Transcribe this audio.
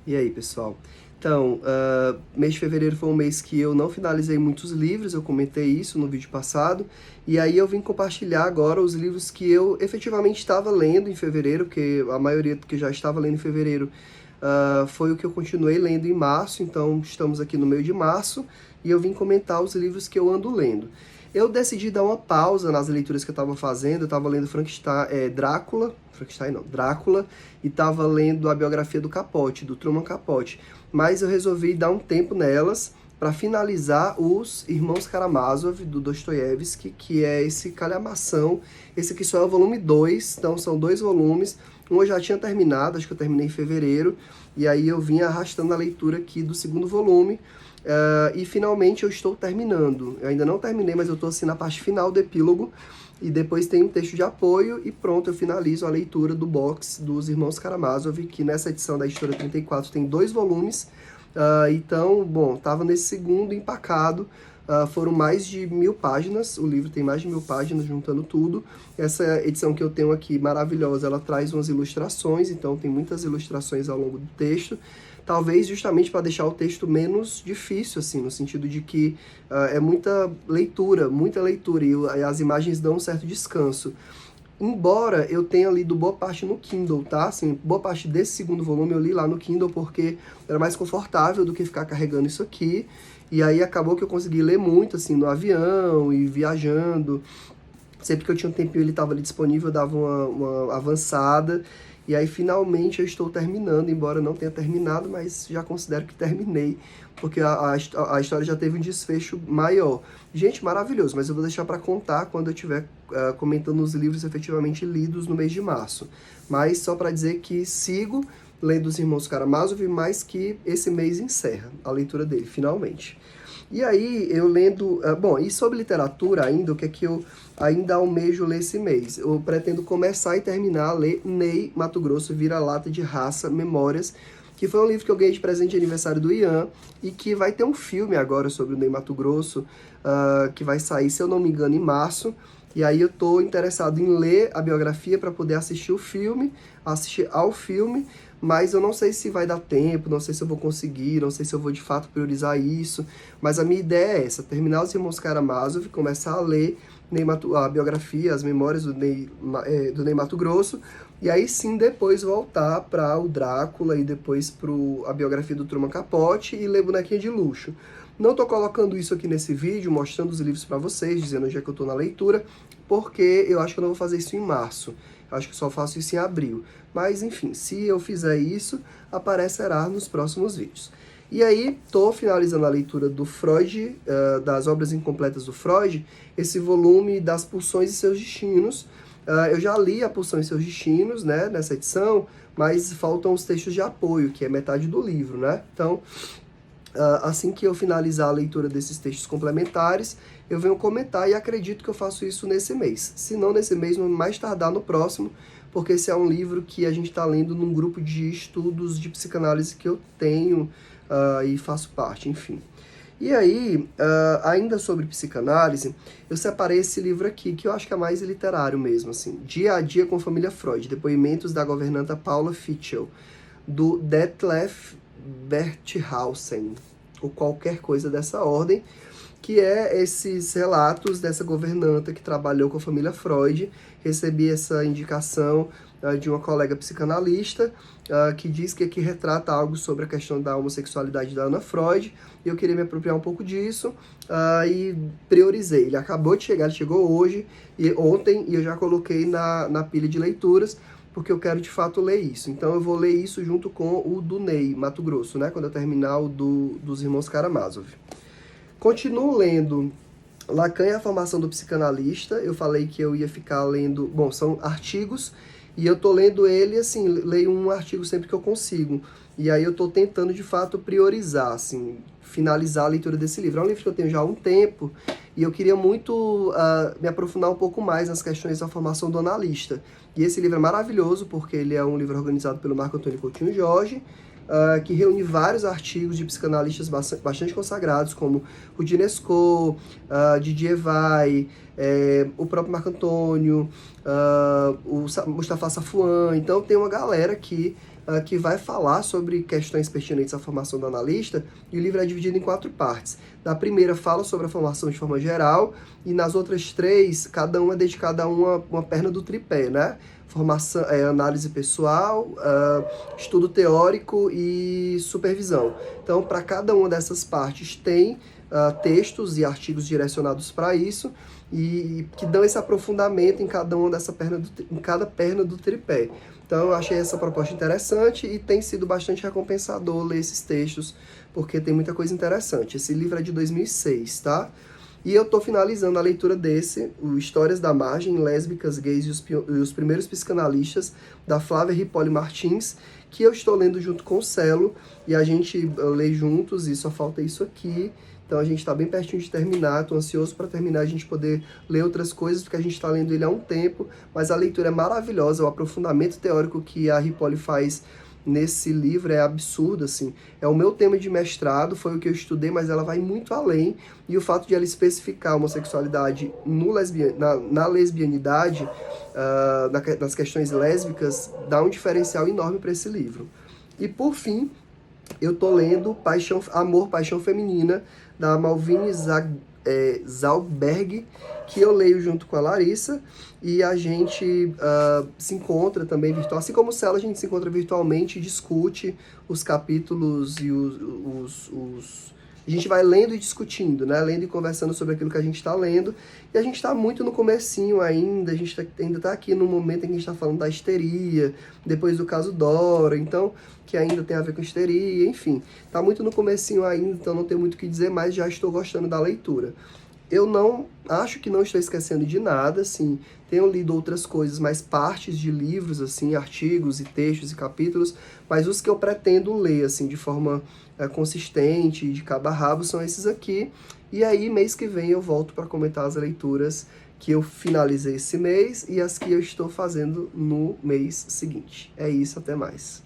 E aí, pessoal? Então, mês de fevereiro foi um mês que eu não finalizei muitos livros, eu comentei isso no vídeo passado, e aí eu vim compartilhar agora os livros que eu efetivamente estava lendo em fevereiro, porque a maioria que eu já estava lendo em fevereiro foi o que eu continuei lendo em março, então estamos aqui no meio de março, e eu vim comentar os livros que eu ando lendo. Eu decidi dar uma pausa nas leituras que eu estava fazendo, eu estava lendo Drácula, e estava lendo a biografia do Capote, do Truman Capote, mas eu resolvi dar um tempo nelas para finalizar os Irmãos Karamazov, do Dostoiévski, que é esse calhamação. Esse aqui só é o volume 2, então são 2 volumes. Um eu já tinha terminado, acho que eu terminei em fevereiro, e aí eu vim arrastando a leitura aqui do segundo volume, e finalmente eu estou terminando. Eu ainda não terminei, mas eu estou assim na parte final do epílogo, e depois tem um texto de apoio, e pronto, eu finalizo a leitura do box dos Irmãos Karamazov, que nessa edição da editora 34 tem 2 volumes. Então, bom, estava nesse segundo empacado, foram mais de 1000 páginas, o livro tem mais de 1000 páginas, juntando tudo. Essa edição que eu tenho aqui, maravilhosa, ela traz umas ilustrações, então tem muitas ilustrações ao longo do texto, talvez justamente para deixar o texto menos difícil, assim, no sentido de que é muita leitura, e as imagens dão um certo descanso. Embora eu tenha lido boa parte no Kindle, tá? Assim, boa parte desse segundo volume eu li lá no Kindle porque era mais confortável do que ficar carregando isso aqui. E aí acabou que eu consegui ler muito, assim, no avião e viajando. Sempre que eu tinha um tempinho ele estava ali disponível, eu dava uma avançada. E aí finalmente eu estou terminando, embora não tenha terminado, mas já considero que terminei, porque a história já teve um desfecho maior. Gente, maravilhoso, mas eu vou deixar para contar quando eu estiver comentando os livros efetivamente lidos no mês de março. Mas só para dizer que sigo lendo Os Irmãos Karamazov, mas que esse mês encerra a leitura dele, finalmente. E aí, eu lendo... bom, e sobre literatura ainda, o que é que eu ainda almejo ler esse mês? Eu pretendo começar e terminar a ler Ney Matogrosso, Vira-Lata de Raça, Memórias, que foi um livro que eu ganhei de presente de aniversário do Ian, e que vai ter um filme agora sobre o Ney Matogrosso, que vai sair, se eu não me engano, em março. E aí eu tô interessado em ler a biografia para poder assistir ao filme, mas eu não sei se vai dar tempo, não sei se eu vou conseguir, não sei se eu vou de fato priorizar isso, mas a minha ideia é essa, terminar Os Irmãos Karamazov, começar a ler a biografia, as memórias do Ney Matogrosso, e aí sim depois voltar para o Drácula e depois para a biografia do Truman Capote e ler Bonequinha de Luxo. Não estou colocando isso aqui nesse vídeo, mostrando os livros para vocês, dizendo onde é que eu estou na leitura, porque eu acho que eu não vou fazer isso em março. Eu acho que só faço isso em abril. Mas, enfim, se eu fizer isso, aparecerá nos próximos vídeos. E aí, estou finalizando a leitura do Freud, das obras incompletas do Freud, esse volume das Pulsões e Seus Destinos. Eu já li a Pulsão e Seus Destinos, né, nessa edição, mas faltam os textos de apoio, que é metade do livro, né? Então, assim que eu finalizar a leitura desses textos complementares, eu venho comentar e acredito que eu faço isso nesse mês. Se não nesse mês, mais tardar no próximo, porque esse é um livro que a gente está lendo num grupo de estudos de psicanálise que eu tenho e faço parte, enfim. E aí, ainda sobre psicanálise, eu separei esse livro aqui, que eu acho que é mais literário mesmo, assim, Dia a Dia com Família Freud, depoimentos da governanta Paula Fitchell, do Detlef Berthausen, ou qualquer coisa dessa ordem, que é esses relatos dessa governanta que trabalhou com a família Freud. Recebi essa indicação de uma colega psicanalista, que diz que aqui retrata algo sobre a questão da homossexualidade da Ana Freud, e eu queria me apropriar um pouco disso, e priorizei. Ele acabou de chegar, ele chegou ontem, e eu já coloquei na pilha de leituras, porque eu quero de fato ler isso. Então eu vou ler isso junto com o do Ney Matogrosso, né, quando eu terminar o dos Irmãos Karamazov. Continuo lendo Lacan e a Formação do Psicanalista. Eu falei que eu ia ficar lendo... Bom, são artigos, e eu tô lendo ele, assim, leio um artigo sempre que eu consigo. E aí eu tô tentando, de fato, priorizar, assim, finalizar a leitura desse livro. É um livro que eu tenho já há um tempo, e eu queria muito me aprofundar um pouco mais nas questões da formação do analista. E esse livro é maravilhoso, porque ele é um livro organizado pelo Marco Antônio Coutinho Jorge, que reúne vários artigos de psicanalistas bastante consagrados, como o Dinesco, Didier Vai, o próprio Marco Antônio, o Mustafa Safuan. Então tem uma galera que que vai falar sobre questões pertinentes à formação do analista, e o livro é dividido em 4 partes. Na primeira fala sobre a formação de forma geral, e nas outras 3, cada uma é dedicada a uma perna do tripé, né? Formação, análise pessoal, estudo teórico e supervisão. Então, para cada uma dessas partes tem textos e artigos direcionados para isso, e que dão esse aprofundamento em cada uma em cada perna do tripé. Então eu achei essa proposta interessante e tem sido bastante recompensador ler esses textos, porque tem muita coisa interessante. Esse livro é de 2006, tá? E eu tô finalizando a leitura desse, o Histórias da Margem, Lésbicas, Gays e os Primeiros Psicanalistas, da Flávia Ripoll Martins, que eu estou lendo junto com o Celo, e a gente lê juntos, e só falta isso aqui. Então a gente está bem pertinho de terminar, estou ansioso para terminar, a gente poder ler outras coisas, porque a gente está lendo ele há um tempo, mas a leitura é maravilhosa, o aprofundamento teórico que a Ripoll faz nesse livro é absurdo, assim. É o meu tema de mestrado, foi o que eu estudei, mas ela vai muito além, e o fato de ela especificar a homossexualidade na lesbianidade, nas questões lésbicas, dá um diferencial enorme para esse livro. E por fim, eu tô lendo Amor, Paixão Feminina, da Malvine Zalberg, que eu leio junto com a Larissa, e a gente se encontra também virtual, assim como o Celo, a gente se encontra virtualmente e discute os capítulos e a gente vai lendo e discutindo, né? Lendo e conversando sobre aquilo que a gente está lendo. E a gente está muito no comecinho ainda, a gente ainda está aqui no momento em que a gente está falando da histeria, depois do caso Dora, então, que ainda tem a ver com histeria, enfim. Está muito no comecinho ainda, então não tem muito o que dizer, mas já estou gostando da leitura. Eu acho que não estou esquecendo de nada, assim, tenho lido outras coisas, mais partes de livros, assim, artigos e textos e capítulos, mas os que eu pretendo ler, assim, de forma consistente, de cabo a rabo, são esses aqui. E aí, mês que vem, eu volto para comentar as leituras que eu finalizei esse mês e as que eu estou fazendo no mês seguinte. É isso, até mais.